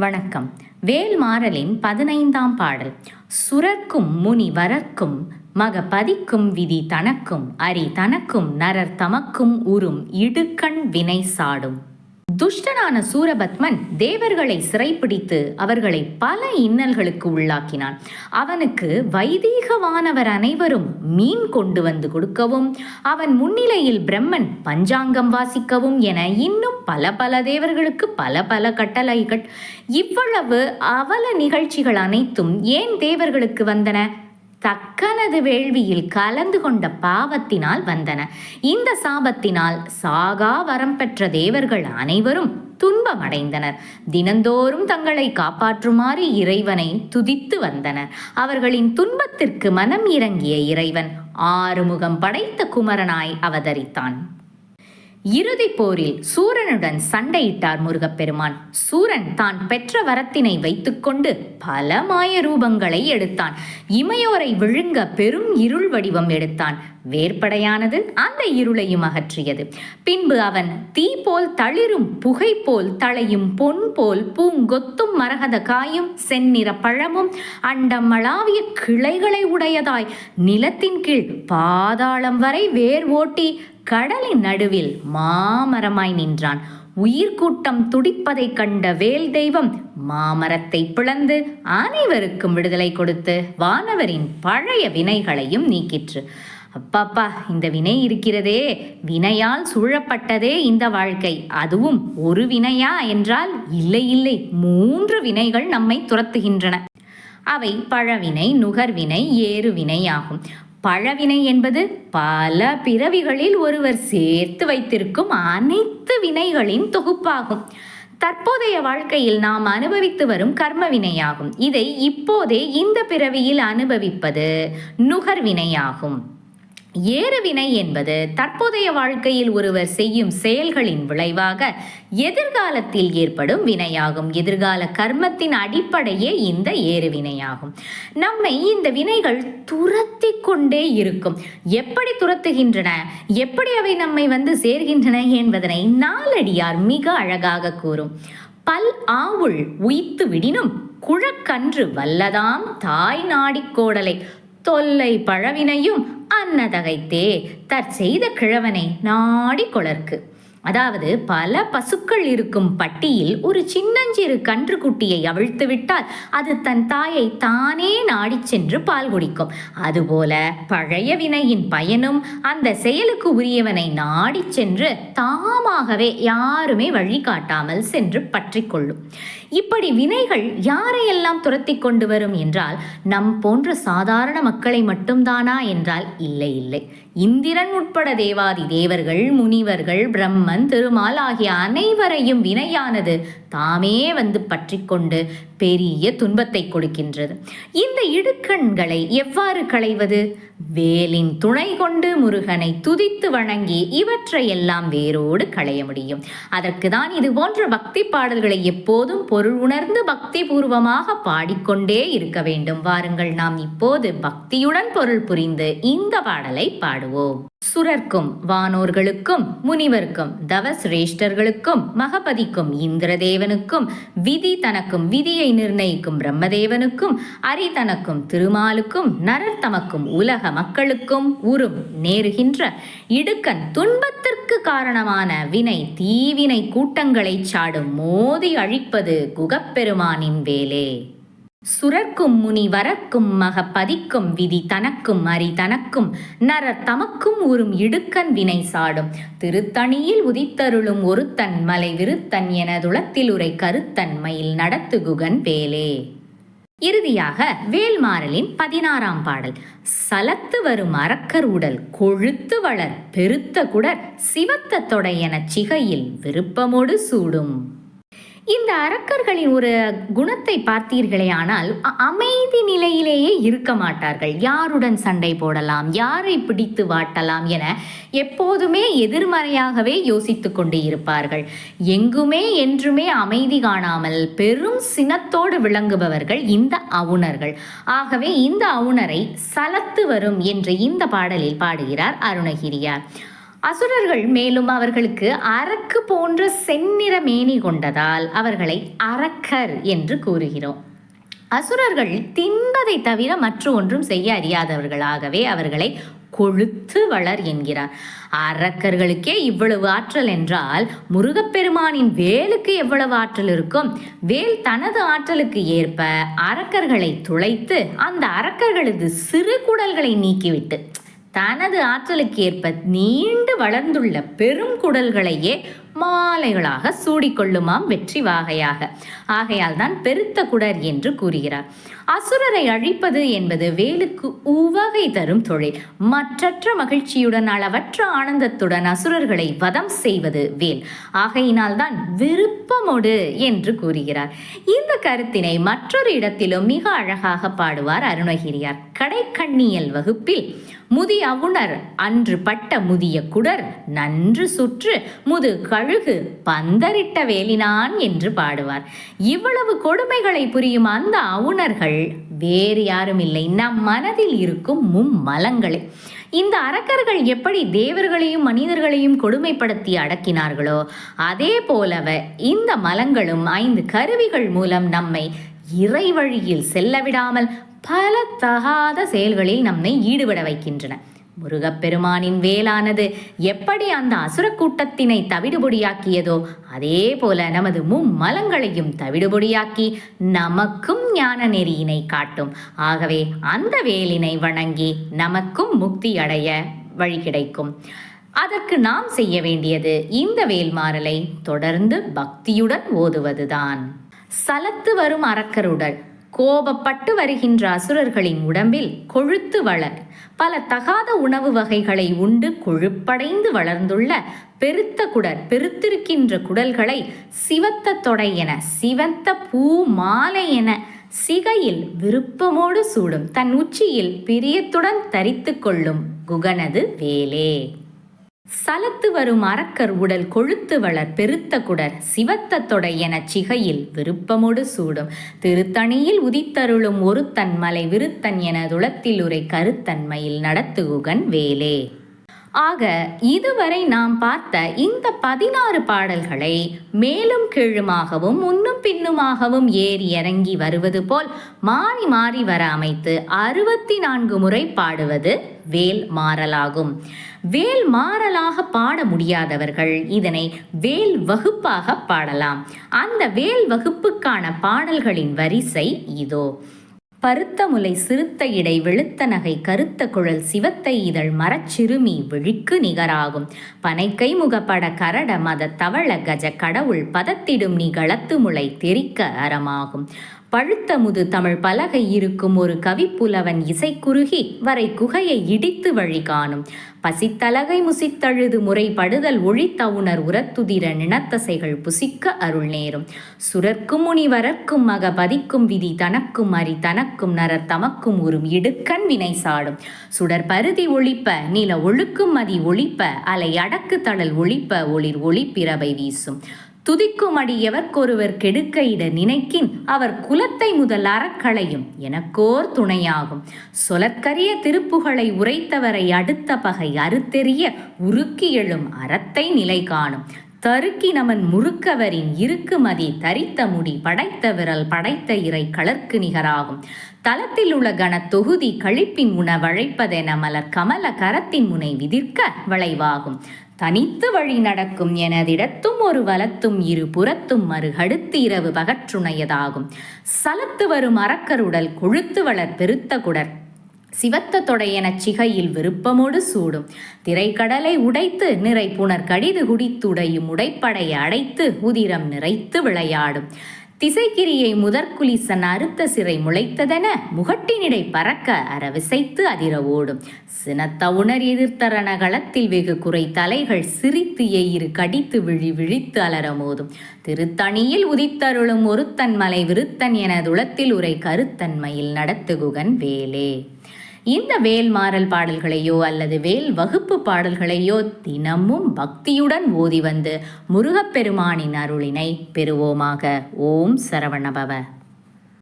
வணக்கம். வேல்மாறலின் 15ஆம் பாடல். சுரர்க்கும் முனி வரர்க்கும் மகபதிக்கும் விதி தனக்கும் அரி தனக்கும் நரர் தமக்கும் உறும் இடுக்கண் வினை சாடும். துஷ்டனான சூரபத்மன் தேவர்களை சிறைப்பிடித்து அவர்களை பல இன்னல்களுக்கு உள்ளாக்கினான். அவனுக்கு வைதீகவானவர் அனைவரும் மீன் கொண்டு வந்து கொடுக்கவும், அவன் முன்னிலையில் பிரம்மன் பஞ்சாங்கம் வாசிக்கவும் என இன்னும் பல பல தேவர்களுக்கு பல பல கட்டளைகள். இவ்வளவு அவல நிகழ்ச்சிகள் அனைத்தும் ஏன் தேவர்களுக்கு வந்தன? தக்கனது வேள்வியில் கலந்து கொண்ட பாவத்தினால் வந்தன. இந்த சாபத்தினால் சாகா வரம் பெற்ற தேவர்கள் அனைவரும் துன்பமடைந்தனர். தினந்தோறும் தங்களை காப்பாற்றுமாறு இறைவனை துதித்து வந்தனர். அவர்களின் துன்பத்திற்கு மனம் இறங்கிய இறைவன் ஆறுமுகம் படைத்த குமரனாய் அவதரித்தான். இறுதி போரில் சூரனுடன் சண்டையிட்டார் முருகப்பெருமான். சூரன் தான் பெற்ற வரத்தினை வைத்துக்கொண்டு பல மாய ரூபங்களை எடுத்தான். இமையோரை விழுங்க பெரும் இருள் வடிவம் எடுத்தான். வேற்படையானது அந்த இருளையும் அகற்றியது. பின்பு அவன் தீ போல் தளிரும் புகை போல் தளையும் பொன் போல் பூங்கொத்தும் மரகத காயும் செந்நிற பழமும் அண்டமளாவிய கிளைகளை உடையதாய் நிலத்தின் கீழ் பாதாளம் வரை வேர் ஓட்டி கடலின் நடுவில் மாமரமாய் நின்றான். உயிர்கூட்டம் துடிப்பதை கண்ட வேல் தெய்வம் மாமரத்தை பிளந்து அனைவருக்கும் விடுதலை கொடுத்து வானவரின் பழைய வினைகளையும் நீக்கிற்று. அப்பாப்பா, இந்த வினை இருக்கிறதே, வினையால் சூழப்பட்டதே இந்த வாழ்க்கை. அதுவும் ஒரு வினையா என்றால் இல்லை இல்லை, 3 வினைகள் நம்மை துரத்துகின்றன. அவை பழவினை, நுகர்வினை, ஏறுவினை ஆகும். பழவினை என்பது பல பிறவிகளில் ஒருவர் சேர்த்து வைத்திருக்கும் அனைத்து வினைகளின் தொகுப்பாகும். தற்போதைய வாழ்க்கையில் நாம் அனுபவித்து வரும் கர்ம வினையாகும். இதை இப்போதே இந்த பிறவியில் அனுபவிப்பது நுகர்வினையாகும். ஏறுவினை என்பது தற்போதைய வாழ்க்கையில் ஒருவர் செய்யும் செயல்களின் விளைவாக எதிர்காலத்தில் ஏற்படும் வினையாகும். எதிர்கால கர்மத்தின் அடிப்படையே இந்த ஏறுவினையாகும். நம்மை இந்த வினைகள் துரத்தி கொண்டே இருக்கும். எப்படி துரத்துகின்றன, எப்படி அவை நம்மை வந்து சேர்கின்றன என்பதனை நாலடியார் மிக அழகாக கூறும். பல் ஆவுள் உய்த்து விடினும் குழக்கன்று வல்லதாம் தாய் நாடிக்கோடலை தொல்லை பழவினையும் அன்னதகைத்தே தற்செய்த கிழவனை நாடி கொளர்க்கு. அதாவது பல பசுக்கள் இருக்கும் பட்டியில் ஒரு சின்னஞ்சிறு கன்றுக்குட்டியை அவிழ்த்து விட்டால் அது தன் தாயை தானே நாடி சென்று பால் குடிக்கும். அதுபோல பழைய வினையின் பயனும் அந்த செயலுக்கு உரியவனை நாடி சென்று தாமாகவே யாருமே வழிகாட்டாமல் சென்று பற்றி கொள்ளும். இப்படி வினைகள் யாரையெல்லாம் துரத்தி கொண்டு வரும் என்றால் நம் போன்ற சாதாரண மக்களை மட்டும்தானா என்றால் இல்லை இல்லை. இந்திரன் உட்பட தேவாதி தேவர்கள், முனிவர்கள், பிரம்மன், திருமால் ஆகிய அனைவரையும் வினையானது தாமே வந்து பற்றி கொண்டு பெரிய துன்பத்தை கொடுக்கின்றது. இந்த இடுக்கண்களை எவ்வாறு களைவது? வேலின் துணை கொண்டு முருகனை துதித்து வணங்கி இவற்றையெல்லாம் வேரோடு களைய முடியும். அதற்கு தான் இது போன்ற பக்தி பாடல்களை எப்போதும் பொருள் உணர்ந்து பக்தி பூர்வமாக பாடிக்கொண்டே இருக்க வேண்டும். வாருங்கள், நாம் இப்போது பக்தியுடன் பொருள் புரிந்து இந்த பாடலை பாடுவோம். சுரர்க்கும் வானோர்களுக்கும் முனிவர்க்கும் தவசிரேஷ்டர்களுக்கும் மகபதிக்கும் இந்திரதேவனுக்கும் விதி தனக்கும் விதியை நிர்ணயிக்கும் பிரம்மதேவனுக்கும் அரி தனக்கும் திருமாலுக்கும் நரர் தமக்கும் உலக மக்களுக்கும் உறும் நேருகின்ற இடுக்கண் துன்பத்திற்கு காரணமான வினை தீவினை கூட்டங்களை சாடும் மோதி அழிப்பது குகப்பெருமானின் வேலே. சுரர்க்கும் முனி வரர்க்கும் மகபதிக்கும் விதி தனக்கும் அரி தனக்கும் நரர் தமக்கும் உறும் இடுக்கண் வினை சாடும். திருத்தணியில் உதித்தருளும் ஒருத்தன் மலை விருத்தன் எனதுளத்தில் உரை கருத்தன் மயில் நடத்து குகன் வேலே. இறுதியாக வேல்மாறலின் 16ஆம் பாடல். சலத்து வரும் அரக்கர் உடல் கொழுத்து வளர் பெருத்த குடர் சிவத்த தொடை எனச் சிகையில் விருப்பமோடு சூடும். இந்த அரக்கர்களின் ஒரு குணத்தை பார்த்தீர்களே ஆனால் அமைதி நிலையிலேயே இருக்க மாட்டார்கள். யாருடன் சண்டை போடலாம், யாரை பிடித்து வாட்டலாம் என எப்போதுமே எதிர்மறையாகவே யோசித்து கொண்டு இருப்பார்கள். எங்குமே என்றுமே அமைதி காணாமல் பெரும் சினத்தோடு விளங்குபவர்கள் இந்த அவுணர்கள். ஆகவே இந்த அவுணரை சலத்து வரும் என்று இந்த பாடலில் பாடுகிறார் அருணகிரியார். அசுரர்கள் மேலும் அவர்களுக்கு அரக்கு போன்ற செந்நிற மேனி கொண்டதால் அவர்களை அரக்கர் என்று கூறுகிறோம். அசுரர்கள் தின்பதை தவிர மற்ற ஒன்றும் செய்ய அறியாதவர்களாகவே அவர்களை கொழுத்து வளர் என்கிறார். அரக்கர்களுக்கே இவ்வளவு ஆற்றல் என்றால் முருகப்பெருமானின் வேலுக்கு எவ்வளவு ஆற்றல் இருக்கும்? வேல் தனது ஆற்றலுக்கு ஏற்ப அரக்கர்களை துளைத்து அந்த அரக்கர்களது சிறு குடல்களை நீக்கிவிட்டு தனது ஆற்றலுக்கு ஏற்ப நீண்டு வளர்ந்துள்ள பெரும் குடல்களையே மாலைகளாக சூடிக்கொள்ளுமாம் வெற்றி வாகையாக. ஆகையால் தான் பெருத்த குடர் என்று கூறுகிறார். அசுரரை அழிப்பது என்பது வேலுக்கு உவகை தரும் தொழில். மற்றற்ற மகிழ்ச்சியுடன் அளவற்ற ஆனந்தத்துடன் அசுரர்களை வதம் செய்வது வேல். ஆகையினால் தான் விருப்பமோடு என்று கூறுகிறார். இந்த கருத்தினை மற்றொரு இடத்திலும் மிக அழகாக பாடுவார் அருணகிரியார். கடைக்கண்ணியல் வகுப்பில் முதி அவுணர் அன்று பட்ட முதிய குடர் நன்று சுற்று முது கழுகு பந்தரிட்ட வேலினான் என்று பாடுவார். இவ்வளவு கொடுமைகளை புரியும் அந்த அவுணர்கள் வேறு யாரும் இல்லை, நம் மனதில் இருக்கும் மும்மலங்களே. இந்த அரக்கர்கள் எப்படி தேவர்களையும் மனிதர்களையும் கொடுமைப்படுத்தி அடக்கினார்களோ அதே போலவே இந்த மலங்களும் 5 கருவிகள் மூலம் நம்மை இறை வழியில் செல்ல விடாமல் பல தகாத செயல்களில் நம்மை ஈடுபட வைக்கின்றன. முருகப்பெருமானின் வேலானது எப்படி அந்த அசுர கூட்டத்தினை தவிடுபொடியாக்கியதோ அதே போல நமது மும்மலங்களையும் தவிடுபொடியாக்கி நமக்கும் ஞான நெறியினை காட்டும். ஆகவே அந்த வேலினை வணங்கி நமக்கும் முக்தி அடைய வழி கிடைக்கும். அதற்கு நாம் செய்ய வேண்டியது இந்த வேல்மாறலை தொடர்ந்து பக்தியுடன் ஓதுவதுதான். சலத்து வரும் அரக்கருடல் கோபப்பட்டு வருகின்ற அசுரர்களின் உடம்பில் கொழுத்து வளர் பல தகாத உணவு வகைகளை உண்டு கொழுப்படைந்து வளர்ந்துள்ள பெருத்த குடர் பெருத்திருக்கின்ற குடல்களை சிவத்த தொடை என சிவந்த பூ மாலை என சிகையில் விருப்பமோடு சூடும் தன் உச்சியில் பிரியத்துடன் தரித்து கொள்ளும் குகனது வேலே. சலத்து வரும் அரக்கர் உடல் கொழுத்து வளர் பெருத்த குடர் சிவத்த தொடை என சிகையில் விருப்பமோடு சூடும் திருத்தணியில் உதித்தருளும் ஒருத்தன் மலை விருத்தன் என துளத்தில் உரை கருத்தன்மையில் நடத்துகுகன் வேலே. ஆக இதுவரை நாம் பார்த்த இந்த 16 பாடல்களை மேலும் கீழுமாகவும் முன்னும் பின்னுமாகவும் ஏறி இறங்கி வருவது போல் மாறி மாறி வர அமைத்து 64 முறை பாடுவது வேல் மாறலாகும். வேல் மாறலாக பாட முடியாதவர்கள் இதனை வேல் வகுப்பாக பாடலாம். அந்த வேல் வகுப்புக்கான பாடல்களின் வரிசை இதோ. பருத்த முலை சிறுத்த இடை வெளுத்த நகை கருத்த குழல் சிவத்த இதழ் மரச்சிறுமி விழிக்கு நிகராகும் பனைக்கை முகப்பட கரட மத தவள கஜ கடவுள் பதத்திடும் நிகளத்து முளை தெரிக்க அறமாகும் பழுத்த முது தமிழ் பலகை இருக்கும் ஒரு கவிப்புலவன் இசைக்குறுகி வரை குகையை இடித்து வழி காணும் பசித்தலகை முசித்தழுது முறைப்படுதல் ஒழித்தவுணர் உரத்துதிர நினத்தசைகள் புசிக்க அருள் நேரும் சுரர்க்கும் முனிவரர்க்கும் மக பதிக்கும் விதி தனக்கும் அரி தனக்கும் நரர் தமக்கும் உறும் இடுக்கண் வினை சாடும் சுடர் பருதி ஒழிப்ப நில ஒழுக்கும் மதி ஒழிப்ப அலை அடக்கு தழல் ஒழிப்ப ஒளிர் ஒளிப்பிரவை வீசும் துதிக்கும் அடி எவர்க்கொருவர் கெடுக்க இட நினைக்கின் அவர் குலத்தை முதல் அறக்களையும் எனக்கோர் துணையாகும் சொலற்கரிய திருப்புகளை உரைத்தவரை அடுத்த பகை அறுத்தெறிய உருக்கி எழும் அறத்தை நிலை காணும் தருக்கி நமன் முறுக்கவரின் இருக்கு மதி தரித்த முடி படைத்த விரல் படைத்த இறை களர்க்கு நிகராகும் தலத்தில் உள்ள கன தொகுதி கழிப்பின் உணவழைப்பதென மலர் கமல கரத்தின் முனை விதிர்க்க வளைவாகும் தனித்து வழி நடக்கும் எனதிடத்தும் ஒரு வலத்தும் இரு புறத்தும் மறுகடுத்து இரவு பகற்றுணையதாகும் சலத்து வரும் அரக்கருடல் கொழுத்து வளர் பெருத்த குடர் சிவத்த தொடையென சிகையில் விருப்பமோடு சூடும் திரைக்கடலை உடைத்து நிறை புனர் கடிது குடித்துடையும் உடைப்படைய அடைத்து உதிரம் நிறைத்து விளையாடும் திசைக்கிரியை முதற்குலிசன் அறுத்த சிறை முளைத்ததென முகட்டினிடை பறக்க அறவிசைத்து அதிர ஓடும் சினத்த உணர் எதிர்த்தரண களத்தில் வெகு குறை தலைகள் சிரித்து எயிறு கடித்து விழித்து அலரமோதும் திருத்தணியில் உதித்தருளும் ஒருத்தன் மலை விருத்தன் என துளத்தில் உரை கருத்தன்மையில் நடத்துகுகன் வேலே. இந்த வேல் மாறல் பாடல்களையோ அல்லது வேல் வகுப்பு பாடல்களையோ தினமும் பக்தியுடன் ஓதி வந்து முருகப்பெருமானின் அருளினை பெறுவோமாக. ஓம் சரவணபவ.